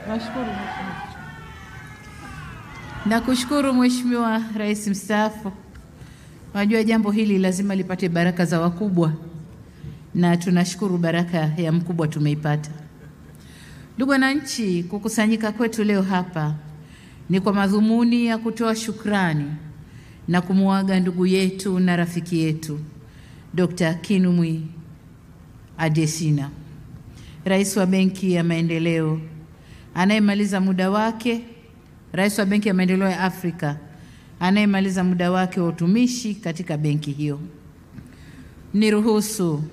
Nashukuru. Nakushukuru Mheshimiwa Rais mstaafu. Najua jambo hili lazima lipate baraka za wakubwa, na tunashukuru baraka ya mkubwa tumeipata. Ndugu wananchi, kukusanyika kwetu leo hapa ni kwa madhumuni ya kutoa shukrani na kumuaga ndugu yetu na rafiki yetu Dr. Kinui Adesina, Rais wa Benki ya Maendeleo anayemaliza muda wake, Rais wa Benki ya Maendeleo ya Afrika anayemaliza muda wake wa utumishi katika benki hiyo. Niruhusu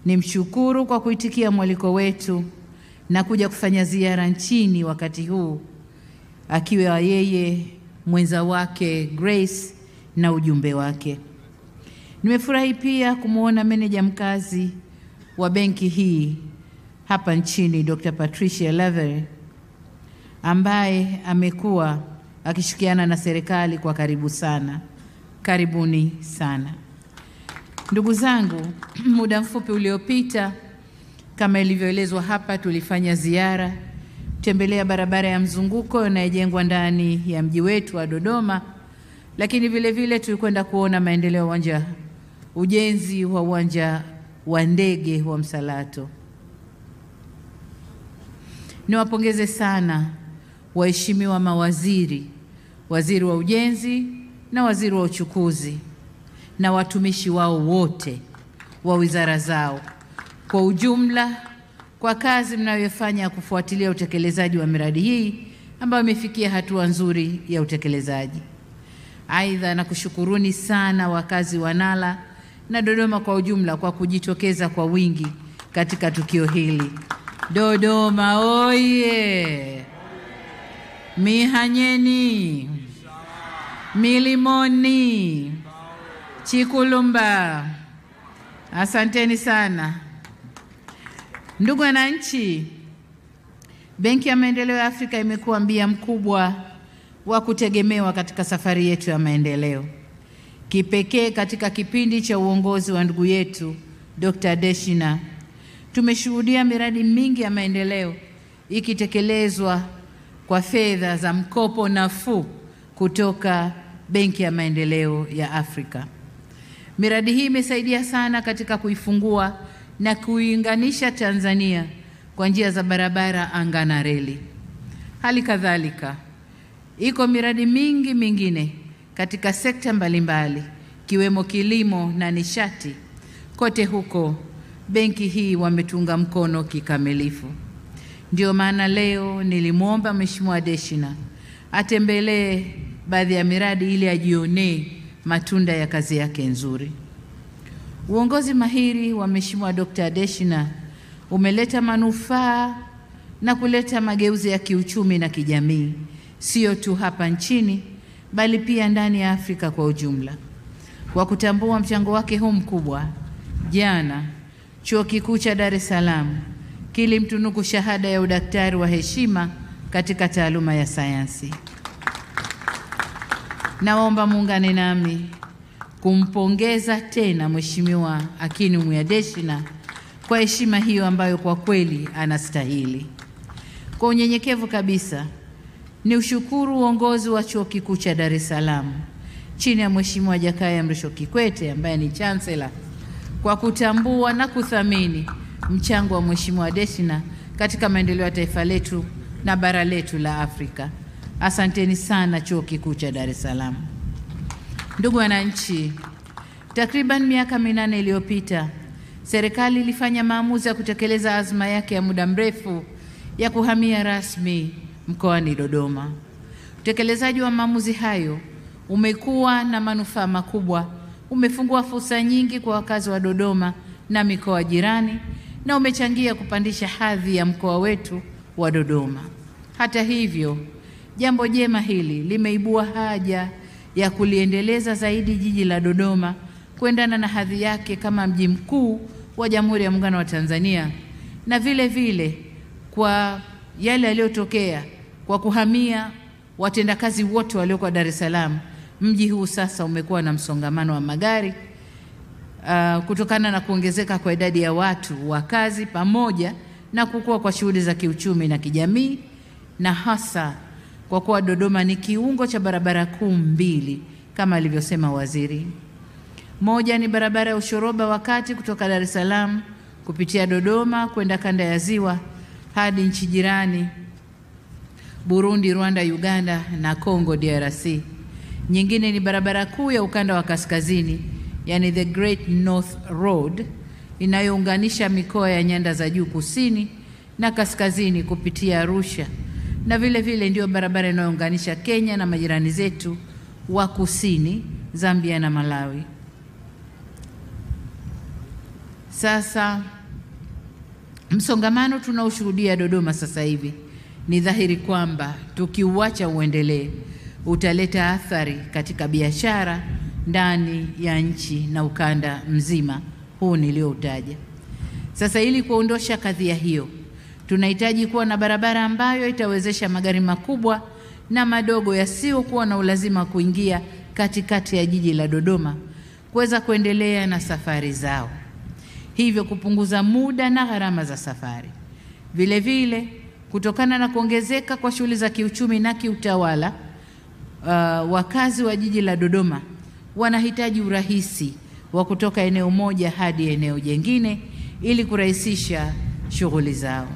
nimshukuru kwa kuitikia mwaliko wetu na kuja kufanya ziara nchini wakati huu, akiwa yeye, mwenza wake Grace na ujumbe wake. Nimefurahi pia kumuona meneja mkazi wa benki hii hapa nchini, Dr. Patricia Lavere, ambaye amekuwa akishirikiana na serikali kwa karibu sana. Karibuni sana. Ndugu zangu, muda mfupi uliopita, kama ilivyoelezwa hapa, tulifanya ziara tembelea barabara ya mzunguko inayojengwa ndani ya mji wetu wa Dodoma, lakini vile vile tulikwenda kuona maendeleo ya ujenzi wa uwanja wa ndege wa Msalato. Niwapongeze sana waheshimiwa mawaziri, waziri wa ujenzi na waziri wa uchukuzi na watumishi wao wote wa wizara zao kwa ujumla kwa kazi mnayofanya kufuatilia utekelezaji wa miradi hii ambayo imefikia hatua nzuri ya utekelezaji. Aidha, nakushukuruni sana wakazi wa Nala na Dodoma kwa ujumla kwa kujitokeza kwa wingi katika tukio hili. Dodoma oye! Mihanyeni, Milimoni, Chikulumba. Asanteni sana. Ndugu wananchi, Benki ya Maendeleo ya Afrika imekuwa mbia mkubwa wa kutegemewa katika safari yetu ya maendeleo. Kipekee katika kipindi cha uongozi wa ndugu yetu Dr. Adesina, tumeshuhudia miradi mingi ya maendeleo ikitekelezwa kwa fedha za mkopo nafuu kutoka Benki ya Maendeleo ya Afrika. Miradi hii imesaidia sana katika kuifungua na kuiunganisha Tanzania kwa njia za barabara, anga na reli. Hali kadhalika, iko miradi mingi mingine katika sekta mbalimbali kiwemo kilimo na nishati. Kote huko benki hii wametunga mkono kikamilifu. Ndio maana leo nilimwomba Mheshimiwa Adesina atembelee baadhi ya miradi ili ajionee matunda ya kazi yake nzuri. Uongozi mahiri wa Mheshimiwa Dr. Adesina umeleta manufaa na kuleta mageuzi ya kiuchumi na kijamii, sio tu hapa nchini bali pia ndani ya Afrika kwa ujumla. Kwa kutambua mchango wake huu mkubwa, jana Chuo Kikuu cha Dar es Salaam kilimtunuku shahada ya udaktari wa heshima katika taaluma ya sayansi. Naomba muungane nami kumpongeza tena Mheshimiwa Kinui Adesina kwa heshima hiyo ambayo kwa kweli anastahili. Kwa unyenyekevu kabisa, ni ushukuru uongozi wa Chuo Kikuu cha Dar es Salaam chini ya Mheshimiwa Jakaya Mrisho Kikwete ambaye ni Chancellor kwa kutambua na kuthamini mchango wa Mheshimiwa Adesina katika maendeleo ya taifa letu na bara letu la Afrika. Asanteni sana Chuo Kikuu cha Dar es Salaam. Ndugu wananchi, takriban miaka 8 iliyopita, serikali ilifanya maamuzi ya kutekeleza azma yake ya muda mrefu ya kuhamia rasmi mkoani Dodoma. Utekelezaji wa maamuzi hayo umekuwa na manufaa makubwa, umefungua fursa nyingi kwa wakazi wa Dodoma na mikoa jirani na umechangia kupandisha hadhi ya mkoa wetu wa Dodoma. Hata hivyo, jambo jema hili limeibua haja ya kuliendeleza zaidi jiji la Dodoma kuendana na hadhi yake kama mji mkuu wa Jamhuri ya Muungano wa Tanzania, na vile vile kwa yale yaliyotokea kwa kuhamia watendakazi wote walioko Dar es Salaam. Mji huu sasa umekuwa na msongamano wa magari kutokana na kuongezeka kwa idadi ya watu wa kazi pamoja na kukua kwa shughuli za kiuchumi na kijamii, na hasa kwa kuwa Dodoma ni kiungo cha barabara kuu mbili kama alivyosema waziri. Moja ni barabara ya ushoroba wa kati kutoka Dar es Salaam kupitia Dodoma kwenda kanda ya Ziwa hadi nchi jirani Burundi, Rwanda, Uganda na Congo DRC. Nyingine ni barabara kuu ya ukanda wa kaskazini, yani the Great North Road, inayounganisha mikoa ya nyanda za juu kusini na kaskazini kupitia Arusha, na vile vile ndio barabara inayounganisha Kenya na majirani zetu wa kusini, Zambia na Malawi. Sasa msongamano tunaoshuhudia Dodoma sasa hivi ni dhahiri kwamba tukiuacha uendelee utaleta athari katika biashara ndani ya nchi na ukanda mzima huu nilioutaja. Sasa ili kuondosha kadhia hiyo, tunahitaji kuwa na barabara ambayo itawezesha magari makubwa na madogo yasiyokuwa na ulazima kuingia katikati ya jiji la Dodoma kuweza kuendelea na safari zao, hivyo kupunguza muda na gharama za safari. Vile vile kutokana na kuongezeka kwa shughuli za kiuchumi na kiutawala, wakazi wa jiji la Dodoma wanahitaji urahisi wa kutoka eneo moja hadi eneo jingine ili kurahisisha shughuli zao.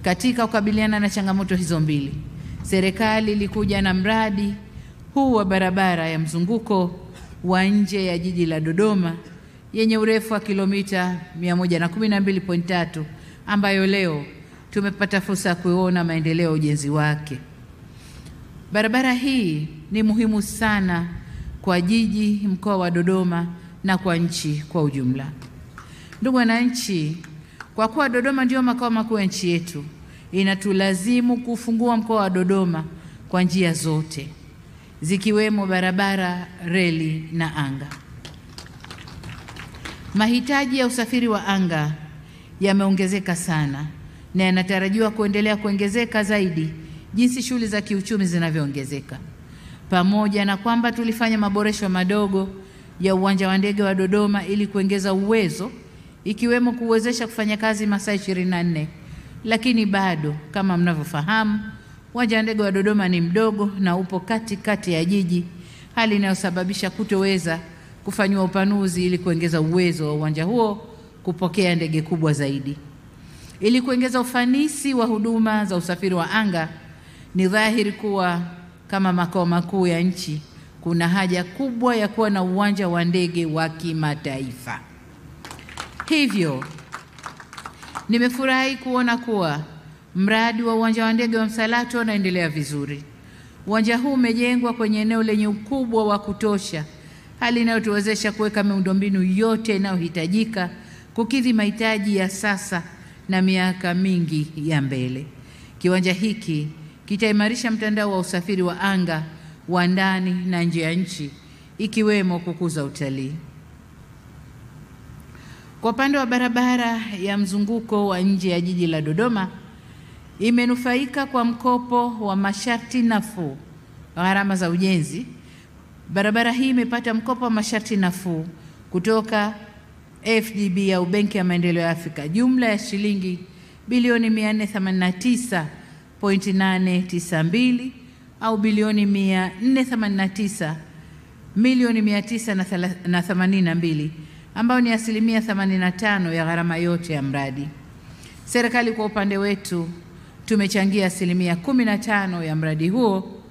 Katika kukabiliana na changamoto hizo mbili, serikali ilikuja na mradi huu wa barabara ya mzunguko wa nje ya jiji la Dodoma yenye urefu wa kilomita 112.3 ambayo leo tumepata fursa ya kuona maendeleo ya ujenzi wake. Barabara hii ni muhimu sana kwa jiji, mkoa wa Dodoma na kwa nchi kwa ujumla. Ndugu wananchi, kwa kuwa Dodoma ndio makao makuu ya nchi yetu, inatulazimu kufungua mkoa wa Dodoma kwa njia zote zikiwemo barabara, reli na anga. Mahitaji ya usafiri wa anga yameongezeka sana na yanatarajiwa kuendelea kuongezeka zaidi jinsi shughuli za kiuchumi zinavyoongezeka. Pamoja na kwamba tulifanya maboresho madogo ya uwanja wa ndege wa Dodoma ili kuongeza uwezo, ikiwemo kuwezesha kufanya kazi masaa 24, lakini bado kama mnavyofahamu, uwanja wa ndege wa Dodoma ni mdogo na upo katikati ya jiji, hali inayosababisha kutoweza kufanywa upanuzi ili kuongeza uwezo wa uwanja huo kupokea ndege kubwa zaidi. Ili kuongeza ufanisi wa huduma za usafiri wa anga, ni dhahiri kuwa kama makao makuu ya nchi kuna haja kubwa ya kuwa na uwanja wa ndege wa kimataifa. Hivyo nimefurahi kuona kuwa mradi wa uwanja wa ndege wa Msalato unaendelea vizuri. Uwanja huu umejengwa kwenye eneo lenye ukubwa wa kutosha, hali inayotuwezesha kuweka miundombinu yote inayohitajika kukidhi mahitaji ya sasa na miaka mingi ya mbele. Kiwanja hiki kitaimarisha mtandao wa usafiri wa anga wa ndani na nje ya nchi, ikiwemo kukuza utalii. Kwa upande wa barabara ya mzunguko wa nje ya jiji la Dodoma, imenufaika kwa mkopo wa masharti nafuu gharama za ujenzi. Barabara hii imepata mkopo wa masharti nafuu kutoka FDB au Benki ya Maendeleo ya Afrika, jumla ya shilingi bilioni 489.892 au bilioni 489,982 ambao ni asilimia 85 ya gharama yote ya mradi. Serikali kwa upande wetu tumechangia asilimia 15 ya mradi huo,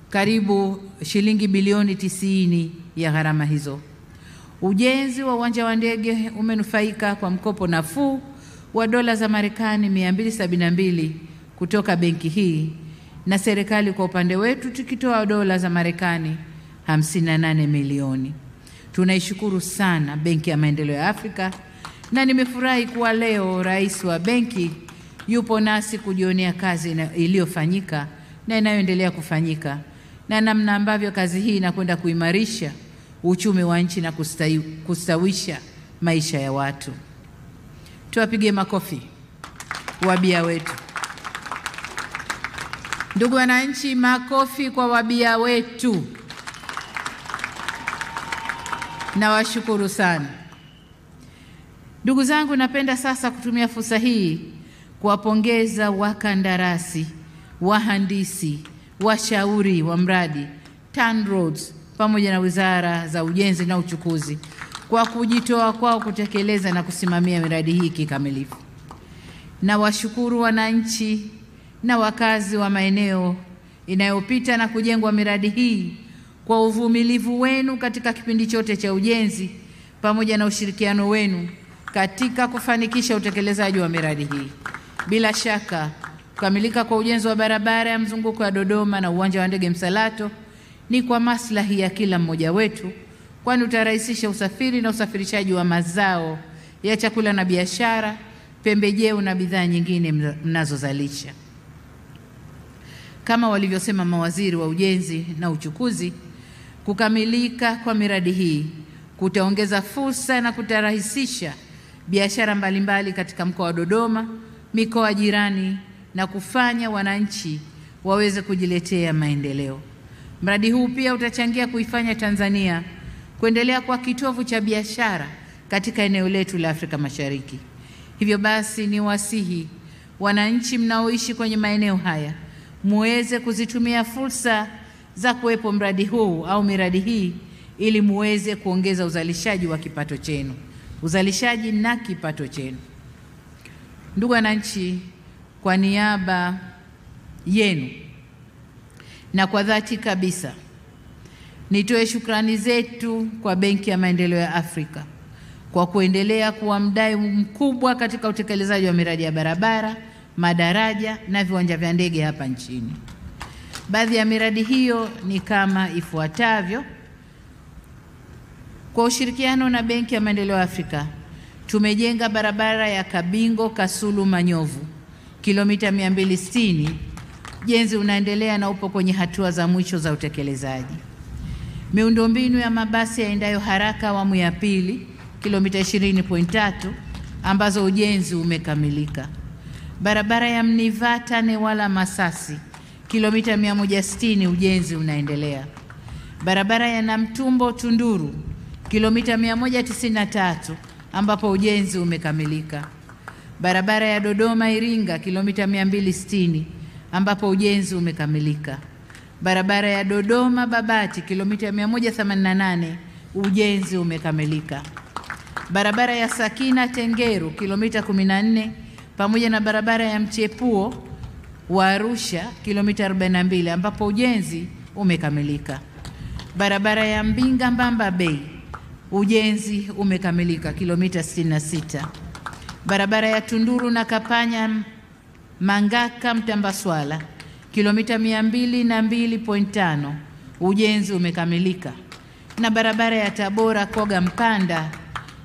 karibu shilingi bilioni 90 ya gharama hizo. Ujenzi wa uwanja wa ndege umenufaika kwa mkopo nafuu wa dola za Marekani 272 kutoka benki hii, na serikali kwa upande wetu tukitoa dola za Marekani 58 milioni. Tunaishukuru sana Benki ya Maendeleo ya Afrika, na nimefurahi kuwa leo rais wa benki yupo nasi kujionea kazi iliyofanyika na inayoendelea kufanyika na namna ambavyo kazi hii inakwenda kuimarisha uchumi wa nchi na kustawisha maisha ya watu. Tuwapige makofi wabia wetu. Ndugu wananchi, makofi kwa wabia wetu. Nawashukuru sana. Ndugu zangu, napenda sasa kutumia fursa hii kuwapongeza wakandarasi, wahandisi, washauri wa mradi, TANROADS pamoja na wizara za ujenzi na uchukuzi kwa kujitoa kwao kutekeleza na kusimamia miradi hii kikamilifu. Na washukuru wananchi na wakazi wa maeneo inayopita na kujengwa miradi hii kwa uvumilivu wenu katika kipindi chote cha ujenzi pamoja na ushirikiano wenu katika kufanikisha utekelezaji wa miradi hii. Bila shaka, kukamilika kwa ujenzi wa barabara ya mzunguko wa Dodoma na uwanja wa ndege Msalato ni kwa maslahi ya kila mmoja wetu, kwani utarahisisha usafiri na usafirishaji wa mazao ya chakula na biashara, pembejeo na bidhaa nyingine mnazozalisha. Kama walivyosema mawaziri wa ujenzi na uchukuzi, kukamilika kwa miradi hii kutaongeza fursa na kutarahisisha biashara mbalimbali katika mkoa wa Dodoma, mikoa jirani na kufanya wananchi waweze kujiletea maendeleo. Mradi huu pia utachangia kuifanya Tanzania kuendelea kwa kitovu cha biashara katika eneo letu la Afrika Mashariki. Hivyo basi ni wasihi wananchi mnaoishi kwenye maeneo haya muweze kuzitumia fursa za kuwepo mradi huu au miradi hii ili muweze kuongeza uzalishaji wa kipato chenu, uzalishaji na kipato chenu. Ndugu wananchi, kwa niaba yenu na kwa dhati kabisa nitoe shukrani zetu kwa Benki ya Maendeleo ya Afrika kwa kuendelea kuwa mdau mkubwa katika utekelezaji wa miradi ya barabara, madaraja na viwanja vya ndege hapa nchini. Baadhi ya miradi hiyo ni kama ifuatavyo. Kwa ushirikiano na Benki ya Maendeleo ya Afrika, tumejenga barabara ya Kabingo Kasulu Manyovu kilomita 260. Ujenzi unaendelea na upo kwenye hatua za mwisho za utekelezaji. Miundombinu ya mabasi yaendayo haraka awamu ya pili kilomita 20.3 ambazo ujenzi umekamilika. Barabara ya Mnivata Newala Masasi kilomita 160, ujenzi unaendelea. Barabara ya Namtumbo Tunduru kilomita 193 ambapo ujenzi umekamilika. Barabara ya Dodoma Iringa kilomita 260 ambapo ujenzi umekamilika. Barabara ya Dodoma Babati kilomita 188, ujenzi umekamilika. Barabara ya Sakina Tengeru kilomita 14 pamoja na barabara ya Mchepuo wa Arusha kilomita 42 ambapo ujenzi umekamilika. Barabara ya Mbinga Mbamba Bay, ujenzi umekamilika kilomita 66. Barabara ya Tunduru na Kapanya Mangaka Mtambaswala kilomita 202.5, ujenzi umekamilika. Na barabara ya Tabora Koga Mpanda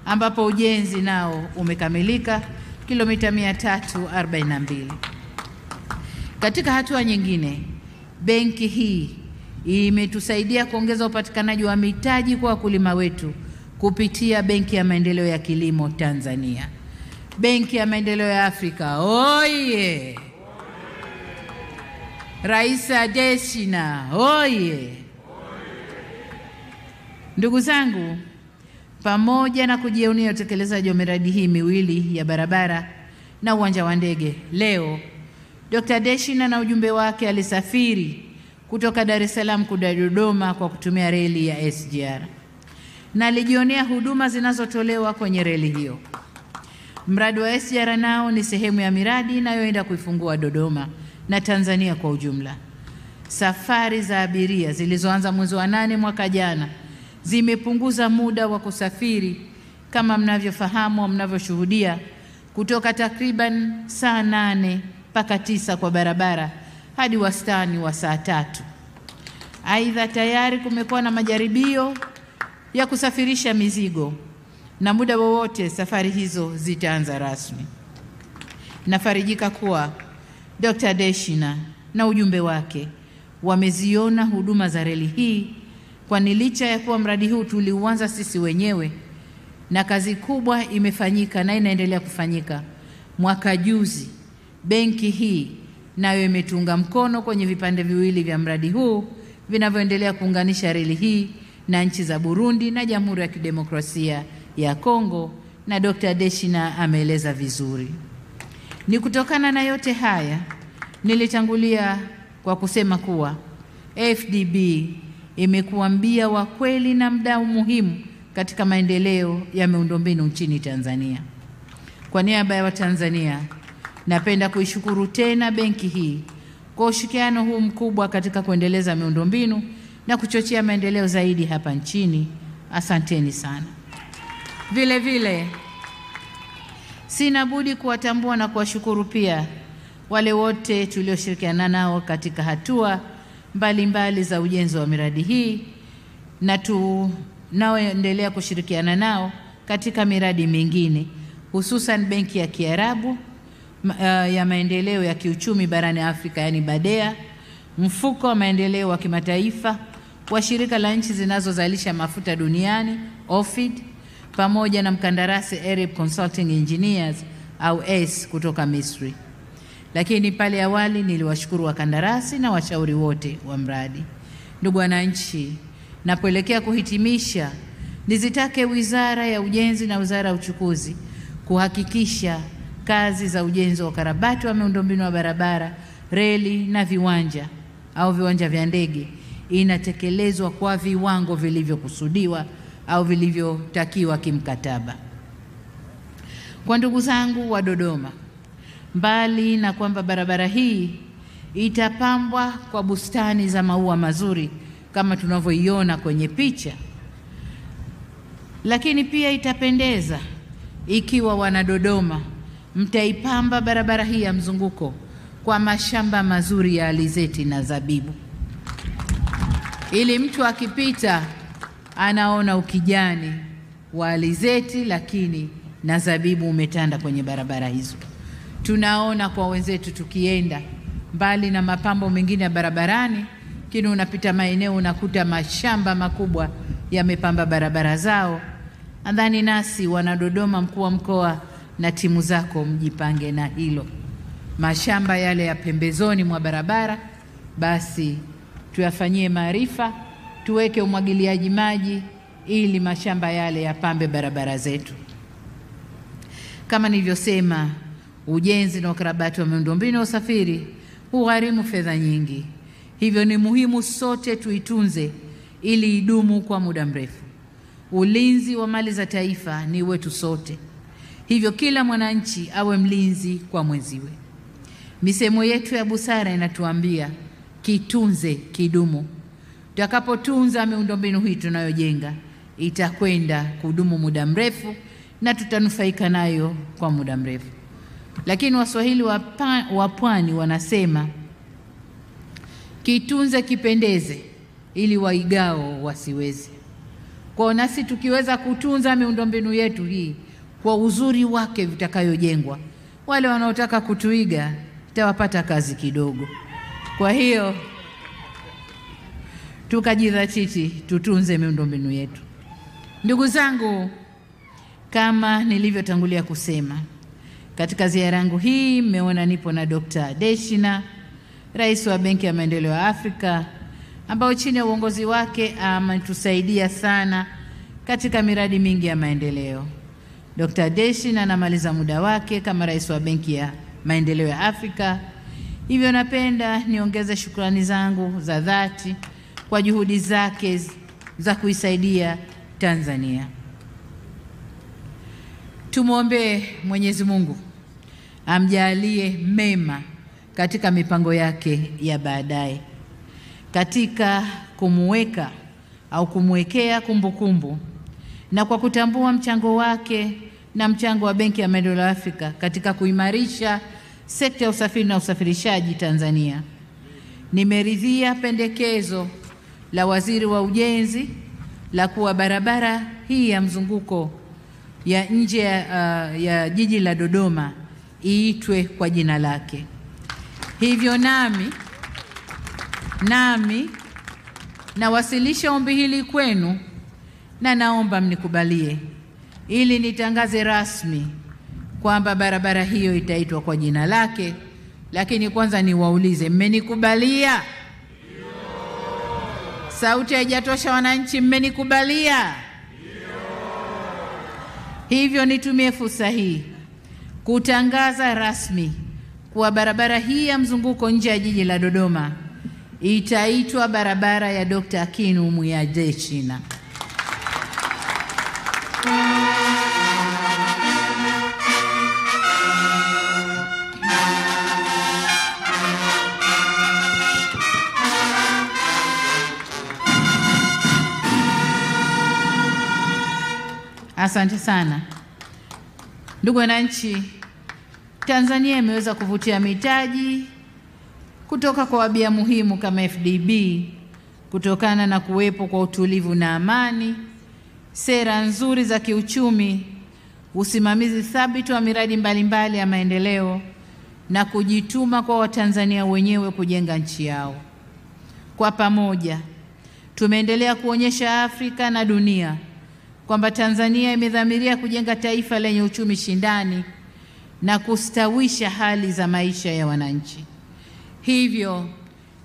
ambapo ujenzi nao umekamilika kilomita 342. Katika hatua nyingine, benki hii imetusaidia kuongeza upatikanaji wa mitaji kwa wakulima wetu kupitia Benki ya Maendeleo ya Kilimo Tanzania. Benki ya Maendeleo ya Afrika, oye! Rais Adesina, oye! Ndugu zangu, pamoja na kujivunia utekelezaji wa miradi hii miwili ya barabara na uwanja wa ndege, leo Dr. Adesina na ujumbe wake alisafiri kutoka Dar es Salaam kuja Dodoma kwa kutumia reli ya SGR na alijionea huduma zinazotolewa kwenye reli hiyo. Mradi wa SGR nao ni sehemu ya miradi inayoenda kuifungua Dodoma na Tanzania kwa ujumla. Safari za abiria zilizoanza mwezi wa 8 mwaka jana zimepunguza muda wa kusafiri kama mnavyofahamu, mnavyoshuhudia, kutoka takriban saa 8 mpaka 9 kwa barabara hadi wastani wa saa 3. Aidha, tayari kumekuwa na majaribio ya kusafirisha mizigo na muda wowote safari hizo zitaanza rasmi. Nafarijika kuwa Dr. Adesina na ujumbe wake wameziona huduma za reli hii, kwani licha ya kuwa mradi huu tuliuanza sisi wenyewe na kazi kubwa imefanyika na inaendelea kufanyika, mwaka juzi benki hii nayo imetunga mkono kwenye vipande viwili vya mradi huu vinavyoendelea kuunganisha reli hii na nchi za Burundi na Jamhuri ya Kidemokrasia ya Kongo, na Dr. Adesina ameeleza vizuri. Ni kutokana na yote haya nilitangulia kwa kusema kuwa FDB imekuwa mbia wa kweli na mdau muhimu katika maendeleo ya miundombinu nchini Tanzania. Kwa niaba ya Watanzania, napenda kuishukuru tena benki hii kwa ushirikiano huu mkubwa katika kuendeleza miundombinu na kuchochea maendeleo zaidi hapa nchini. Asanteni sana. Vile vile, sina budi kuwatambua na kuwashukuru pia wale wote tulioshirikiana nao katika hatua mbalimbali za ujenzi wa miradi hii na tunaoendelea kushirikiana nao katika miradi mingine, hususan Benki ya Kiarabu ya Maendeleo ya Kiuchumi barani Afrika, yani BADEA, Mfuko wa Maendeleo wa Kimataifa wa Shirika la Nchi Zinazozalisha Mafuta Duniani OFID, pamoja na mkandarasi Arab Consulting Engineers au ACE kutoka Misri. Lakini pale awali niliwashukuru wakandarasi na washauri wote wa mradi. Ndugu wananchi, napoelekea kuhitimisha, nizitake Wizara ya Ujenzi na Wizara ya Uchukuzi kuhakikisha kazi za ujenzi wa ukarabati wa miundombinu wa barabara, reli na viwanja au viwanja vya ndege inatekelezwa kwa viwango vilivyokusudiwa au vilivyotakiwa kimkataba. Kwa ndugu zangu wa Dodoma, mbali na kwamba barabara hii itapambwa kwa bustani za maua mazuri kama tunavyoiona kwenye picha, lakini pia itapendeza ikiwa wana Dodoma mtaipamba barabara hii ya mzunguko kwa mashamba mazuri ya alizeti na zabibu, ili mtu akipita anaona ukijani wa alizeti lakini na zabibu umetanda kwenye barabara hizo. Tunaona kwa wenzetu tukienda mbali na mapambo mengine ya barabarani, kini unapita maeneo unakuta mashamba makubwa yamepamba barabara zao. Nadhani nasi wana Dodoma, mkuu wa mkoa na timu zako mjipange na hilo. Mashamba yale ya pembezoni mwa barabara basi tuyafanyie maarifa, tuweke umwagiliaji maji ili mashamba yale yapambe barabara zetu. Kama nilivyosema, ujenzi na ukarabati wa miundombinu ya usafiri hugharimu fedha nyingi. Hivyo ni muhimu sote tuitunze ili idumu kwa muda mrefu. Ulinzi wa mali za taifa ni wetu sote. Hivyo kila mwananchi awe mlinzi kwa mwenziwe. Misemo yetu ya busara inatuambia kitunze kidumu. Tutakapotunza miundombinu hii tunayojenga, itakwenda kudumu muda mrefu na tutanufaika nayo kwa muda mrefu. Lakini Waswahili wa pwani wanasema kitunze kipendeze ili waigao wasiweze. Kwa nasi tukiweza kutunza miundombinu yetu hii kwa uzuri wake vitakayojengwa, wale wanaotaka kutuiga itawapata kazi kidogo. Kwa hiyo tukajidhatiti tutunze miundombinu yetu. Ndugu zangu, kama nilivyotangulia kusema, katika ziara yangu hii mmeona nipo na Dr. Deshina, Rais wa Benki ya Maendeleo ya Afrika, ambao chini ya uongozi wake ametusaidia sana katika miradi mingi ya maendeleo. Dr. Deshina anamaliza muda wake kama Rais wa Benki ya Maendeleo ya Afrika. Hivyo napenda niongeze shukrani zangu za dhati kwa juhudi zake za kuisaidia Tanzania. Tumwombee Mwenyezi Mungu amjalie mema katika mipango yake ya baadaye, katika kumweka au kumwekea kumbukumbu, na kwa kutambua mchango wake na mchango wa Benki ya Maendeleo ya Afrika katika kuimarisha sekta ya usafiri na usafirishaji Tanzania. Nimeridhia pendekezo la Waziri wa Ujenzi la kuwa barabara hii ya mzunguko ya nje ya jiji la Dodoma iitwe kwa jina lake. Hivyo nami nawasilisha ombi hili kwenu na naomba mnikubalie ili nitangaze rasmi kwamba barabara hiyo itaitwa kwa jina lake. Lakini kwanza niwaulize, mmenikubalia? Sauti haijatosha wananchi, mmenikubalia? Hivyo nitumie fursa hii kutangaza rasmi kuwa barabara hii ya mzunguko nje ya jiji la Dodoma itaitwa barabara ya Dr. Akinwumi Adesina. Asante sana. Ndugu wananchi, Tanzania imeweza kuvutia mitaji kutoka kwa wabia muhimu kama FDB kutokana na kuwepo kwa utulivu na amani, sera nzuri za kiuchumi, usimamizi thabiti wa miradi mbalimbali ya maendeleo na kujituma kwa Watanzania wenyewe kujenga nchi yao. Kwa pamoja, tumeendelea kuonyesha Afrika na dunia kwamba Tanzania imedhamiria kujenga taifa lenye uchumi shindani na kustawisha hali za maisha ya wananchi. Hivyo,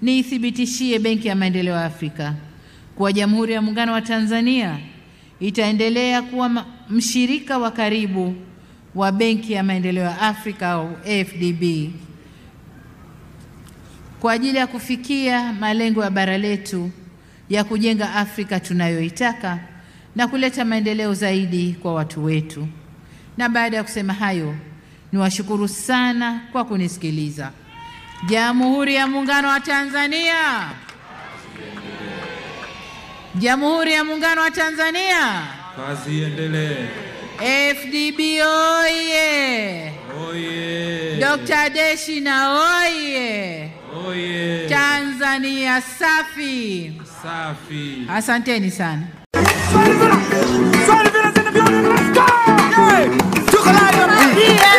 niithibitishie Benki ya Maendeleo ya Afrika kuwa Jamhuri ya Muungano wa Tanzania itaendelea kuwa mshirika wa karibu wa Benki ya Maendeleo ya Afrika au AfDB kwa ajili ya kufikia malengo ya bara letu ya kujenga Afrika tunayoitaka na kuleta maendeleo zaidi kwa watu wetu. Na baada ya kusema hayo, niwashukuru sana kwa kunisikiliza. Jamhuri ya Muungano wa Tanzania. Jamhuri ya Muungano wa Tanzania. Kazi iendelee. FDB oye. Oye. Dr. Adesina oye. Oye. Tanzania safi. Safi. Asanteni sana. Let's go! Yeah!